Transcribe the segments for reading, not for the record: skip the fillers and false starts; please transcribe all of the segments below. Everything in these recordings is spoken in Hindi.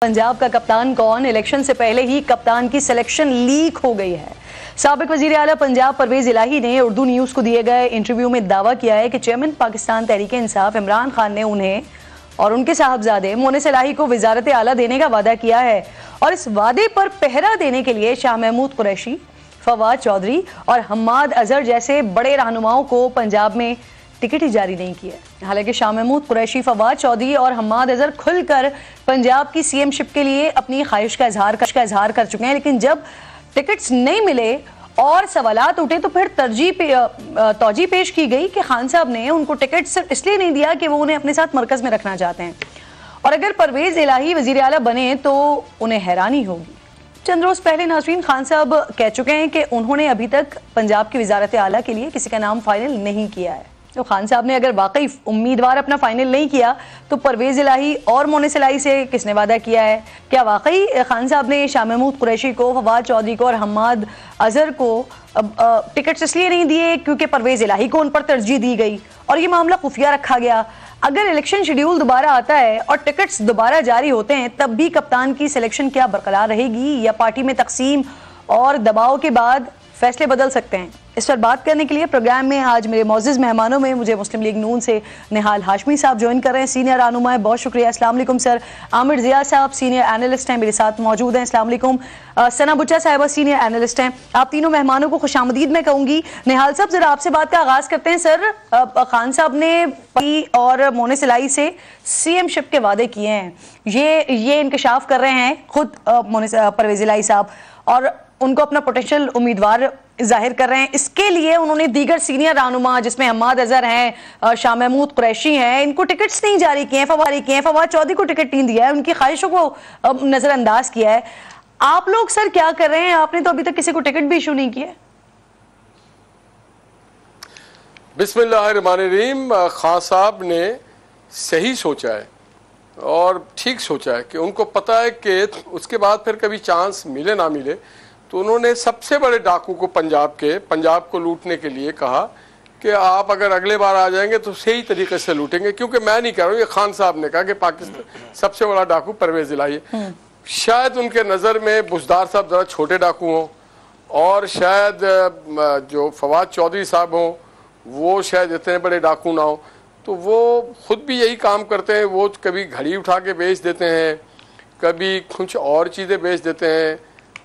पंजाब का कप्तान कौन? इलेक्शन से पहले ही कप्तान की सिलेक्शन लीक हो गई है। साबिक वजीर आला पंजाब परवेज इलाही ने उर्दू न्यूज को दिए गए इंटरव्यू में दावा किया है कि चेयरमैन पाकिस्तान तहरीके इंसाफ इमरान खान ने उन्हें और उनके साहबजादे मोनिस इलाही को वजारत आला देने का वादा किया है और इस वादे पर पहरा देने के लिए शाह महमूद कुरैशी, फवाद चौधरी और हम्माद अजहर जैसे बड़े रहनुमाओं को पंजाब में टिकट ही जारी नहीं किया। हालांकि शाह महमूद कुरैशी, फवाद चौधरी और हम्माद अजहर खुलकर पंजाब की सीएमशिप के लिए अपनी ख्वाहिश का इजहार कर चुके हैं, लेकिन जब टिकट्स नहीं मिले और सवालात उठे तो फिर तौजी पेश की गई कि खान साहब ने उनको टिकट सिर्फ इसलिए नहीं दिया कि वो उन्हें अपने साथ मरकज में रखना चाहते हैं और अगर परवेज इलाही वजीर आला बने तो उन्हें हैरानी होगी। चंद रोज पहले नाज़रीन खान साहब कह चुके हैं कि उन्होंने अभी तक पंजाब की वजारत आला के लिए किसी का नाम फाइनल नहीं किया है। तो खान साहब ने अगर वाकई उम्मीदवार अपना फाइनल नहीं किया तो परवेज इलाही और मोनिस इलाही से किसने वादा किया है? क्या वाकई खान साहब ने शाह महमूद कुरैशी को, फवाद चौधरी को और हम्माद अजहर को टिकट्स इसलिए नहीं दिए क्योंकि परवेज इलाही को उन पर तरजीह दी गई और ये मामला खुफिया रखा गया? अगर इलेक्शन शेड्यूल दोबारा आता है और टिकट्स दोबारा जारी होते हैं तब भी कप्तान की सिलेक्शन क्या बरकरार रहेगी या पार्टी में तकसीम और दबाव के बाद फैसले बदल सकते हैं? इस पर बात करने के लिए प्रोग्राम में आज मेरे मौजूद मेहमानों में मुझे मुस्लिम लीग नून से निहाल हाशमी साहब ज्वाइन कर रहे हैं, सीनियर रहनुमा है। बहुत शुक्रिया। अस्सलाम वालेकुम सर। आमिर जिया साहब सीनियर एनालिस्ट हैं, मेरे साथ मौजूद हैं। अस्सलाम वालेकुम। सना बुच्चा साहिबा सीनियर एनालिस्ट हैं। आप तीनों मेहमानों को खुशामदीद मैं कहूँगी। निहाल साहब जरा आपसे बात का आगाज करते हैं। सर, खान साहब ने और मोनिस इलाही से सीएमशिप के वादे किए हैं, ये इंकशाफ कर रहे हैं खुद परवेज इलाही साहब और उनको अपना पोटेंशियल उम्मीदवार जाहिर कर रहे हैं। इसके लिए उन्होंने दीगर सीनियर रहनुमा जिसमें हम्माद अजहर हैं, शाह महमूद कुरैशी हैं, इनको टिकट्स नहीं जारी किए हैं, फवाद चौधरी को टिकट नहीं दिया है, उनकी ख्वाहिशों को नजरअंदाज किया है। आप लोग सर क्या कर रहे हैं? आपने तो अभी तक किसी को टिकट भी इशू नहीं किया। बिस्मिल्लाहिर्रहमानिर्रहीम। खान साहब ने सही सोचा है और ठीक सोचा है कि उनको पता है कि उसके बाद फिर कभी चांस मिले ना मिले, तो उन्होंने सबसे बड़े डाकू को पंजाब को लूटने के लिए कहा कि आप अगर अगले बार आ जाएंगे तो सही तरीके से लूटेंगे। क्योंकि मैं नहीं कह रहा हूँ, ये खान साहब ने कहा कि पाकिस्तान सबसे बड़ा डाकू परवेज इलाही है। शायद उनके नज़र में बुजदार साहब ज़रा छोटे डाकू हों और शायद जो फवाद चौधरी साहब हों वो शायद इतने बड़े डाकू ना हो, तो वो खुद भी यही काम करते हैं। वो कभी घड़ी उठा के बेच देते हैं, कभी कुछ और चीज़ें बेच देते हैं।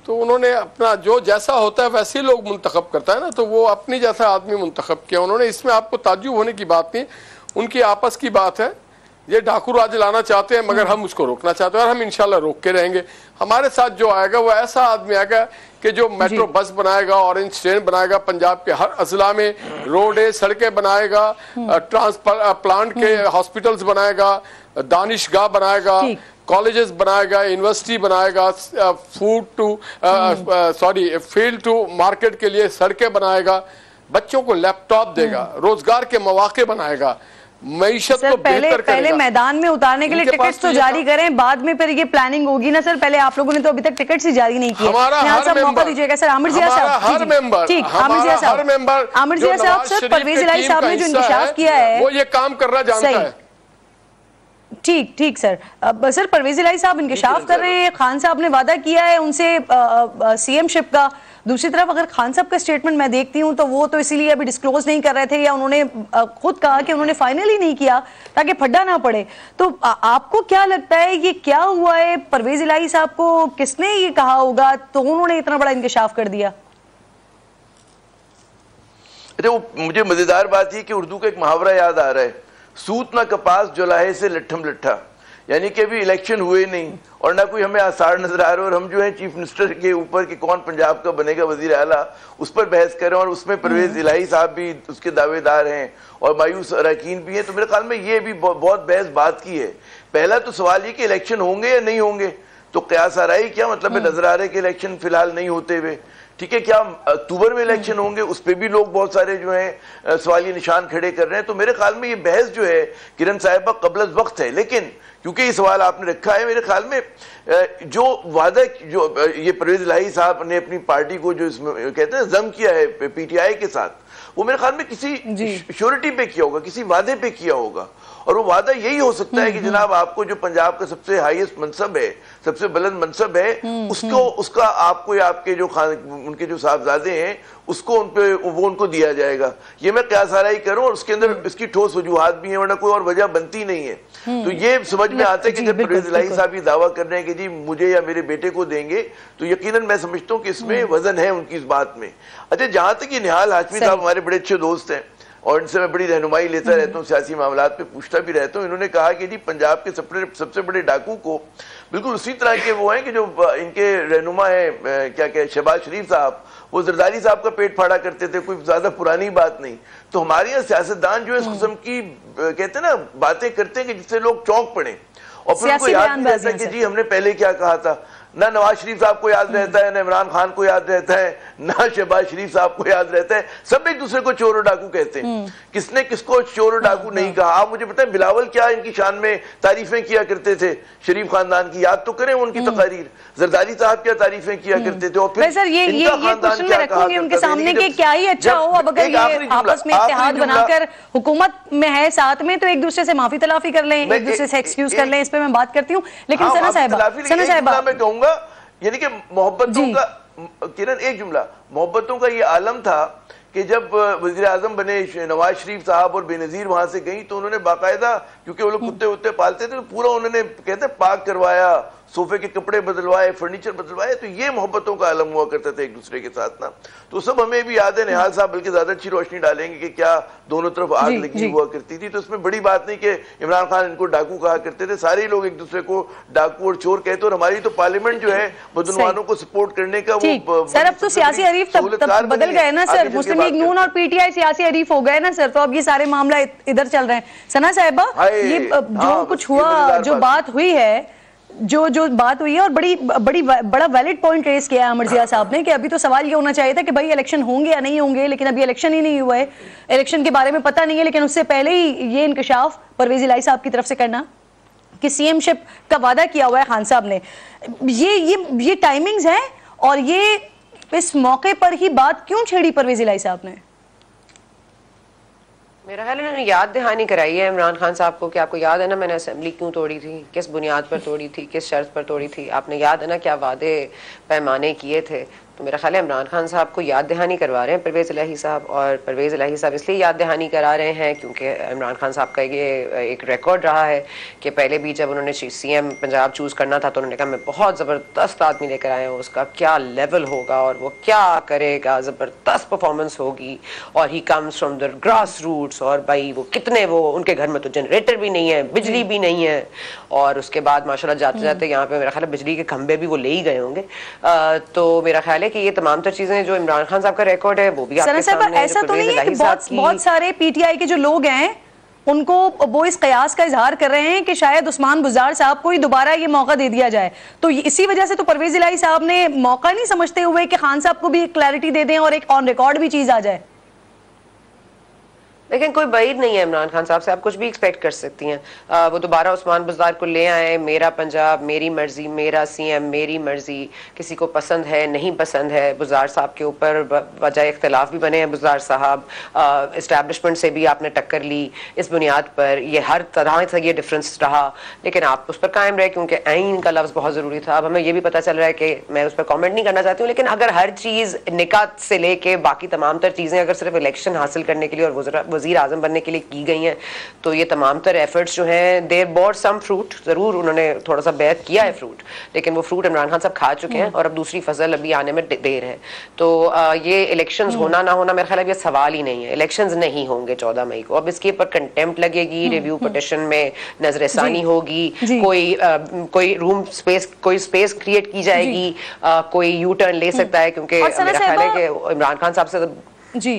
तो उन्होंने अपना जो जैसा होता है वैसे ही लोग मुंतखब करता है ना, तो वो अपनी जैसा आदमी मुंतखब किया उन्होंने। इसमें आपको ताज्जुब होने की बात नहीं, उनकी आपस की बात है। ये डाकू राज लाना चाहते हैं मगर हम उसको रोकना चाहते हैं और हम इंशाल्लाह रोक के रहेंगे। हमारे साथ जो आएगा वो ऐसा आदमी आएगा कि जो मेट्रो बस बनाएगा, ऑरेंज ट्रेन बनाएगा, पंजाब के हर अजला में रोडें सड़कें बनाएगा, प्लांट के हॉस्पिटल्स बनाएगा, दानिशगाह बनाएगा, कॉलेजेस बनाएगा, यूनिवर्सिटी बनाएगा, फील्ड टू मार्केट के लिए सड़कें बनाएगा, बच्चों को लैपटॉप देगा, रोजगार के मौके बनाएगा, मईशत को बेहतर करेगा। पहले मैदान में उतारने के लिए टिकट्स तो जारी करें, बाद में फिर ये प्लानिंग होगी ना सर। पहले आप लोगों ने तो अभी तक टिकट्स ही जारी नहीं किए। मौका दीजिएगा सर। आमिर जिया साहब, हर मेंबर, ठीक, आमिर जिया साहब, सर परवेज इलाही साहब ने जो इंकशाफ किया है वो ये काम करना जानता है। ठीक सर। सर परवेज इलाही साहब इंकशाफ कर रहे हैं, खान साहब ने वादा किया है उनसे सीएमशिप का। दूसरी तरफ अगर खान साहब का स्टेटमेंट मैं देखती हूं तो वो तो इसीलिए अभी डिस्क्लोज नहीं कर रहे थे या उन्होंने खुद कहा कि उन्होंने फाइनल ही नहीं किया ताकि फड्डा ना पड़े। तो आपको क्या लगता है ये क्या हुआ है? परवेज इलाही साहब को किसने ये कहा होगा तो उन्होंने इतना बड़ा इंकशाफ कर दिया? मुझे मजेदार बात ये कि उर्दू का एक मुहावरा याद आ रहा है, सूत ना कपास जुलाहे से लट्ठम लट्ठा। यानी कि अभी इलेक्शन हुए नहीं और ना कोई हमें आसार नजर आ रहा है और हम जो है चीफ मिनिस्टर के ऊपर कि कौन पंजाब का बनेगा वजीर आला उस पर बहस कर रहे हैं और उसमें परवेज इलाही साहब भी उसके दावेदार हैं और मायूस अरकान भी हैं। तो मेरे ख्याल में ये भी बहुत बहस बात की है। पहला तो सवाल ये कि इलेक्शन होंगे या नहीं होंगे, तो कयास आ रहा है क्या मतलब नजर आ रहा है कि इलेक्शन फिलहाल नहीं होते हुए, ठीक है। क्या अक्टूबर में इलेक्शन होंगे, उस पर भी लोग बहुत सारे जो हैं सवालिया निशान खड़े कर रहे हैं। तो मेरे ख्याल में ये बहस जो है किरण साहिबा कबल वक्त है, लेकिन क्योंकि ये सवाल आपने रखा है। मेरे ख्याल में जो वादा जो ये परवेज इलाही साहब ने अपनी पार्टी को जो इसमें कहते हैं जम किया है पीटीआई के साथ, वो मेरे ख्याल में किसी श्योरिटी पे किया होगा, किसी वादे पे किया होगा। और वो वादा यही हो सकता है कि जनाब आपको जो पंजाब का सबसे हाईएस्ट मनसब है, सबसे बुलंद मनसब है, उसका आपको या आपके जो उनके जो साहबजादे हैं उसको वो उनको दिया जाएगा। ये मैं क्या सारा ही करूं और उसके अंदर इसकी ठोस वजूहात भी है, वरना कोई और वजह बनती नहीं है। तो ये समझ में आता है कि जब परवेज इलाही साहब ये दावा कर रहे हैं कि जी मुझे या मेरे बेटे को देंगे, तो यकीनन मैं समझता हूँ कि इसमें वजन है उनकी इस बात में। अच्छा, जहां तक ये निहाल हाशमी साहब हमारे बड़े अच्छे दोस्त हैं और इनसे मैं बड़ी रहनुमाई लेता रहता हूँ, सियासी मामलात पे पूछता भी रहता हूँ। इन्होंने कहा कि जी पंजाब के सबसे बड़े डाकू को बिल्कुल उसी तरह के वो हैं कि जो इनके रहनुमा है क्या शहबाज शरीफ साहब, वो जरदारी साहब का पेट फाड़ा करते थे, कोई ज्यादा पुरानी बात नहीं। तो हमारे यहाँ सियासतदान जो है इस किस्म की कहते हैं ना बातें करते हैं कि जिससे लोग चौंक पड़े और फिर उनको याद नहीं रहता कि जी हमने पहले क्या कहा था। ना नवाज शरीफ साहब को याद रहता है, ना इमरान खान को याद रहता है, ना शहबाज शरीफ साहब को याद रहता है। सब एक दूसरे को चोर और डाकू कहते हैं। किसने किसको चोर और डाकू नहीं कहा। आप मुझे पता है बिलावल क्या इनकी शान में तारीफें किया करते थे शरीफ खानदान की, याद तो करें उनकी तकरीर। जरदारी साहब क्या तारीफें किया करते थे। और फिर सर ये क्वेश्चन मैं रखूंगी उनके सामने कि क्या ही अच्छा हो अब अगर ये आपस में इत्तेहाद बनाकर हुकूमत में है साथ में, तो एक दूसरे से माफी तलाफी कर लें, एक दूसरे से एक्सक्यूज कर लें। इस पे मैं बात करती हूँ, लेकिन सना साहिबा मैं कहूंगा यानी कि मोहब्बतों का, किरण एक जुमला, मोहब्बतों का ये आलम था कि जब वजीर आजम बने नवाज शरीफ साहब और बेनजीर वहां से गई तो उन्होंने बाकायदा, क्योंकि वो लोग कुत्ते उत्ते पालते थे, तो पूरा उन्होंने कहते पाक करवाया, सोफे के कपड़े बदलवाए, फर्नीचर बदलवाए। तो ये मोहब्बतों का आलम हुआ करता था एक दूसरे के साथ ना। तो सब हमें भी याद है, निहाल साहब बल्कि ज्यादा अच्छी रोशनी डालेंगे कि क्या दोनों तरफ आग लगी हुआ करती थी। तो इसमें बड़ी बात नहीं कि इमरान खान इनको डाकू कहा करते थे, सारे लोग एक दूसरे को डाकू और चोर कहते। और हमारी तो पार्लियामेंट जो है बदनवानों को सपोर्ट करने का वो सर, अब तो सियासी हरीफ तब बदल गए ना सर, मुस्लिम लीग नून और पीटीआई सियासी हरीफ हो गए ना सर, तो अब ये सारे मामला इधर चल रहे हैं। सना साहिबा, ये जो कुछ हुआ, जो बात हुई है, जो बात हुई है, और बड़ा वैलिड पॉइंट रेस किया है अमर जिया साहब ने कि अभी तो सवाल ये होना चाहिए था कि भाई इलेक्शन होंगे या नहीं होंगे, लेकिन अभी इलेक्शन ही नहीं हुआ है, इलेक्शन के बारे में पता नहीं है। लेकिन उससे पहले ही ये इंकशाफ परवेज इलाही साहब की तरफ से करना कि सीएमशिप का वादा किया हुआ है खान साहब ने, ये टाइमिंग्स हैं। और ये इस मौके पर ही बात क्यों छेड़ी परवेज इलाही साहब ने? मेरा ख्याल है उन्होंने याद दहानी कराई है इमरान खान साहब को कि आपको याद है ना मैंने असेंबली क्यों तोड़ी थी, किस बुनियाद पर तोड़ी थी, किस शर्त पर तोड़ी थी, आपने याद है ना क्या वादे पैमाने किए थे। तो मेरा ख्याल है इमरान खान साहब को याद दहानी करवा रहे हैं परवेज इलाही साहब। और परवेज इलाही साहब इसलिए याद दहानी करा रहे हैं क्योंकि इमरान खान साहब का ये एक रिकॉर्ड रहा है कि पहले भी जब उन्होंने सीएम पंजाब चूज़ करना था तो उन्होंने कहा मैं बहुत ज़बरदस्त आदमी लेकर आया हूँ, उसका क्या लेवल होगा और वो क्या करेगा, ज़बरदस्त परफॉर्मेंस होगी, और he comes from the grass roots. और भाई वो कितने, वो उनके घर में तो जनरेटर भी नहीं है, बिजली भी नहीं है, और उसके बाद माशाल्लाह जाते जाते यहाँ पे मेरा ख्याल है बिजली के खंभे भी वो ले ही गए होंगे। तो मेरा ख्याल है कि ये तमाम तर चीजें जो इमरान खान साहब का रिकॉर्ड है वो भी आपके सामने है। ऐसा तो नहीं है कि बहुत सारे पीटीआई के जो लोग हैं उनको वो इस कयास का इजहार कर रहे हैं कि शायद उस्मान बुज़दार साहब को ही दोबारा ये मौका दे दिया जाए, तो इसी वजह से तो परवेज इलाही साहब ने मौका नहीं समझते हुए कि खान साहब को भी क्लैरिटी दे दें और एक ऑन रिकॉर्ड भी चीज आ जाए। लेकिन कोई बैद नहीं है इमरान खान साहब से, आप कुछ भी एक्सपेक्ट कर सकती हैं। वो दोबारा उस्मान बुज़दार को ले आए, मेरा पंजाब मेरी मर्जी, मेरा सीएम मेरी मर्जी, किसी को पसंद है नहीं पसंद है। बुज़दार साहब के ऊपर वजह इख्तलाफ भी बने हैं, बुज़दार साहब इस्टेब्लिशमेंट से भी आपने टक्कर ली, इस बुनियाद पर ये हर तरह से ये डिफरेंस रहा, लेकिन आप उस पर कायम रहे क्योंकि आइन का लफ्ज़ बहुत ज़रूरी था। अब हमें ये भी पता चल रहा है कि मैं उस पर कॉमेंट नहीं करना चाहती हूँ, लेकिन अगर हर चीज़ निकात से लेके बाकी तमाम तर चीज़ें अगर सिर्फ इलेक्शन हासिल करने के लिए और वज़ीर आज़म बनने के लिए की गई हैं तो ये तमाम तर एफर्ट्स जो हैं देर बोर सम फ्रूट, ज़रूर उन्होंने थोड़ा सा बैत किया है फ्रूट, लेकिन वो फ्रूट इमरान खान साहब खा चुके हैं और अब दूसरी फसल अभी आने में देर है। तो ये इलेक्शंस होना ना होना मेरे ख्याल ये सवाल ही नहीं है, इलेक्शंस नहीं होंगे 14 मई को। अब इसके ऊपर कंटेम्प्ट लगेगी, रिव्यू पिटिशन में नजरसानी होगी, कोई रूम स्पेस, कोई स्पेस क्रिएट की जाएगी, कोई यू टर्न ले सकता है, क्योंकि मेरा ख्याल है कि इमरान खान साहब से जी